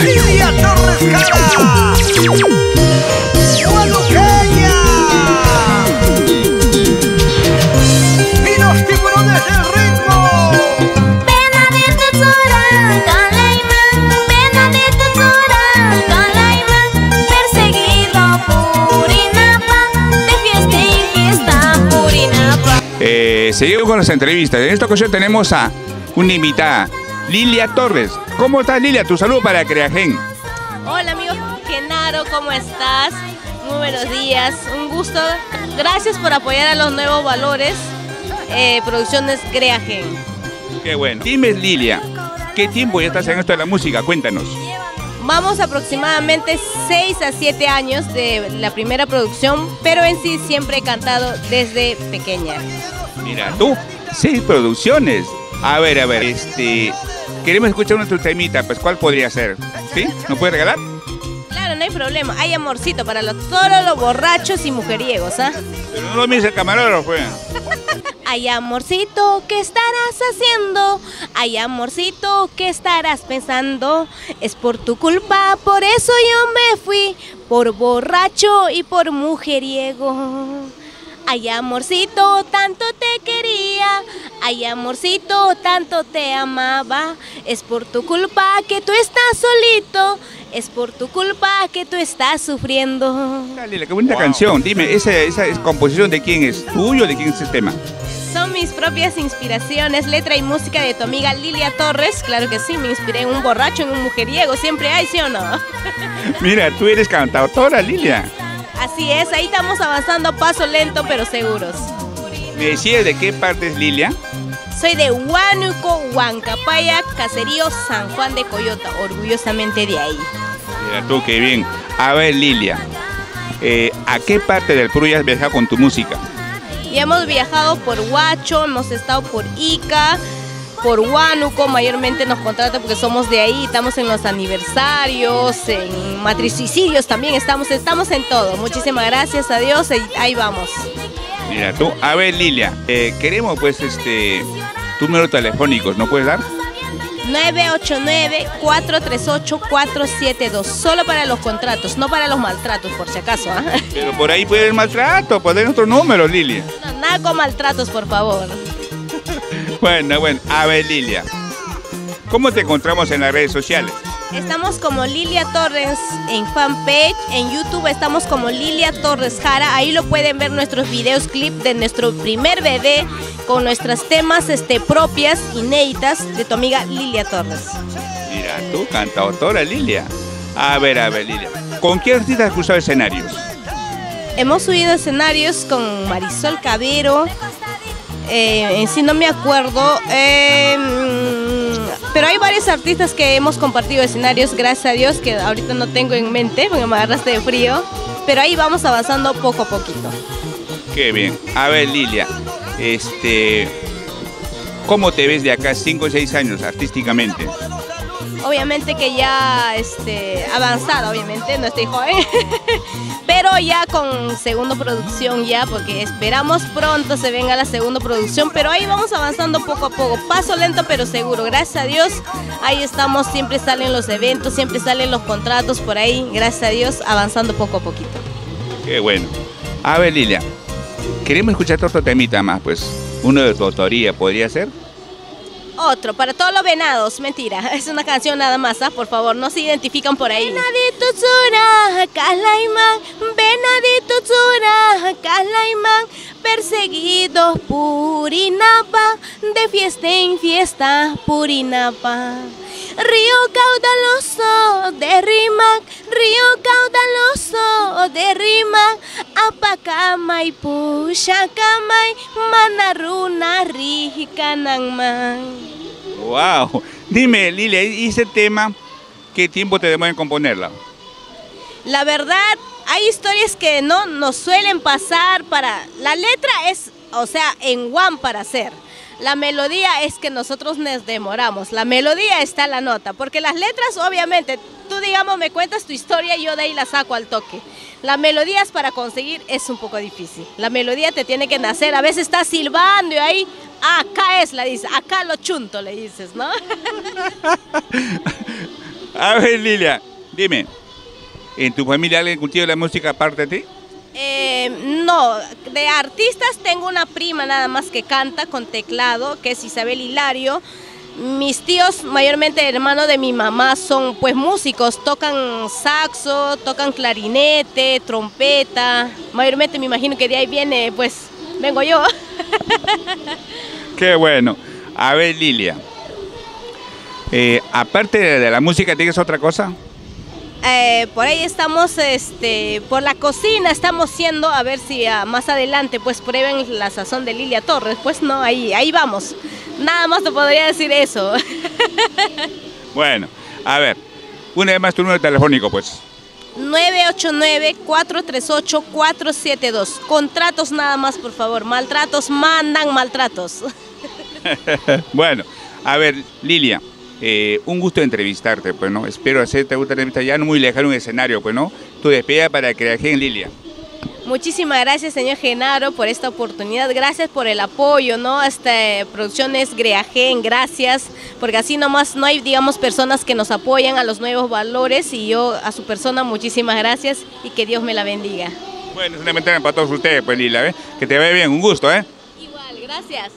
Lilia Torres Jara, Gualuqueña y los tiburones del ritmo. Pena de tesoura, Calaimán, pena de tesoura, Calaimán, perseguido por Inapa, de fiesta en fiesta por Inapa. Seguimos con las entrevistas. En esta ocasión tenemos a una invitada, Lilia Torres. ¿Cómo estás, Lilia? Tu saludo para Creagen. Hola amigo Genaro, ¿cómo estás? Muy buenos días, un gusto. Gracias por apoyar a los nuevos valores, Producciones Creagen. Qué bueno. Dime, Lilia, ¿qué tiempo ya estás en esto de la música? Cuéntanos. Vamos aproximadamente 6 a 7 años de la primera producción, pero en sí siempre he cantado desde pequeña. Mira, tú, 6 producciones. A ver, queremos escuchar nuestro temita, pues ¿cuál podría ser? ¿Sí? ¿Nos puedes regalar? Claro, no hay problema, hay amorcito para todos los borrachos y mujeriegos, ¿ah? Pero no lo mires el camarógrafo, pues. Ay, amorcito, ¿qué estarás haciendo? Ay, amorcito, ¿qué estarás pensando? Es por tu culpa, por eso yo me fui, por borracho y por mujeriego. Ay, amorcito, tanto te quería, ay, amorcito, tanto te amaba. Es por tu culpa que tú estás solito, es por tu culpa que tú estás sufriendo. Dale, qué bonita canción. Dime, ¿esa es composición de quién es? ¿Tuyo o de quién es el tema? Son mis propias inspiraciones, letra y música de tu amiga Lilia Torres. Claro que sí, me inspiré en un borracho, en un mujeriego, siempre hay, ¿sí o no? Mira, tú eres cantautora, Lilia. Así es, ahí estamos avanzando paso lento pero seguros. ¿Me decías de qué parte es Lilia? Soy de Huánuco, Huancapaya, caserío San Juan de Coyota, orgullosamente de ahí. Mira tú, qué bien. A ver, Lilia, ¿a qué parte del Perú ya has viajado con tu música? Y hemos viajado por Huacho, hemos estado por Ica, por Huánuco, mayormente nos contratan porque somos de ahí, estamos en los aniversarios, en matricidios también, estamos en todo. Muchísimas gracias a Dios, ahí vamos. Mira tú, a ver, Lilia, queremos pues tu número telefónico, ¿no puedes dar? 989-438-472, solo para los contratos, no para los maltratos, por si acaso, ¿ah? Pero por ahí puede haber maltrato, poner otro número, Lilia. No, nada con maltratos, por favor. Bueno, a ver, Lilia, ¿cómo te encontramos en las redes sociales? Estamos como Lilia Torres en fanpage, en YouTube estamos como Lilia Torres Jara, ahí lo pueden ver nuestros videos clip de nuestro primer bebé con nuestras temas propias, inéditas de tu amiga Lilia Torres. Mira, tú, cantautora Lilia. A ver, Lilia, ¿con qué artistas has cruzado escenarios? Hemos subido escenarios con Marisol Cabero, en sí no me acuerdo, pero hay varios artistas que hemos compartido escenarios, gracias a Dios, que ahorita no tengo en mente porque me agarraste de frío, pero ahí vamos avanzando poco a poquito. Qué bien. A ver, Lilia, ¿cómo te ves de acá 5 o 6 años artísticamente? Obviamente que ya avanzada, obviamente, no estoy joven, pero ya con segunda producción ya, porque esperamos pronto se venga la segunda producción, pero ahí vamos avanzando poco a poco, paso lento pero seguro, gracias a Dios, ahí estamos, siempre salen los eventos, siempre salen los contratos por ahí, gracias a Dios, avanzando poco a poquito. Qué bueno. A ver, Lilia, queremos escuchar otro temita más, pues, uno de tu autoría, ¿podría ser? Otro, para todos los venados, mentira, es una canción nada más, ¿ah? Por favor, no se identifican por ahí. Venadito Tsura, Calaimán, Venadito Tsura, Calaimán, perseguidos por Inapa, de fiesta en fiesta por Inapa. Río caudaloso de Rímac, río caudaloso de Rímac, Apacamay, Puchacamay, Manaruna, Rijicananman. ¡Wow! Dime, Lilia, ¿y ese tema qué tiempo te demora en componerla? La verdad, hay historias que no nos suelen pasar para... La letra es, o sea, en one para hacer. La melodía es que nosotros nos demoramos. La melodía está en la nota, porque las letras, obviamente, tú digamos me cuentas tu historia y yo de ahí la saco al toque. La melodía es para conseguir, es un poco difícil. La melodía te tiene que nacer. A veces estás silbando y ahí, acá es, la dices, acá lo chunto, le dices, ¿no? A ver, Lilia, dime, ¿en tu familia alguien cultiva la música aparte de ti? No, de artistas tengo una prima nada más que canta con teclado, que es Isabel Hilario. Mis tíos, mayormente hermanos de mi mamá, son pues músicos, tocan saxo, tocan clarinete, trompeta. Mayormente me imagino que de ahí viene, pues, vengo yo. Qué bueno. A ver, Lilia, aparte de la música, ¿tienes otra cosa? Por ahí estamos, por la cocina estamos haciendo, a ver si más adelante pues prueben la sazón de Lilia Torres, pues no, ahí vamos. Nada más te podría decir eso. Bueno, a ver, una vez más tu número telefónico, pues. 989-438-472. Contratos nada más, por favor. Maltratos, mandan maltratos. Bueno, a ver, Lilia. Un gusto entrevistarte, pues, ¿no? Espero hacerte una entrevista ya no muy lejano en un escenario, pues, ¿no? Tu despedida para Creagen, Lilia. Muchísimas gracias, señor Genaro, por esta oportunidad. Gracias por el apoyo, ¿no? Producciones Creagen, gracias, porque así nomás no hay, digamos, personas que nos apoyan a los nuevos valores y yo a su persona muchísimas gracias y que Dios me la bendiga. Bueno, es una ventana para todos ustedes, pues, Lilia, ¿eh? Que te vaya bien, un gusto, ¿eh? Igual, gracias.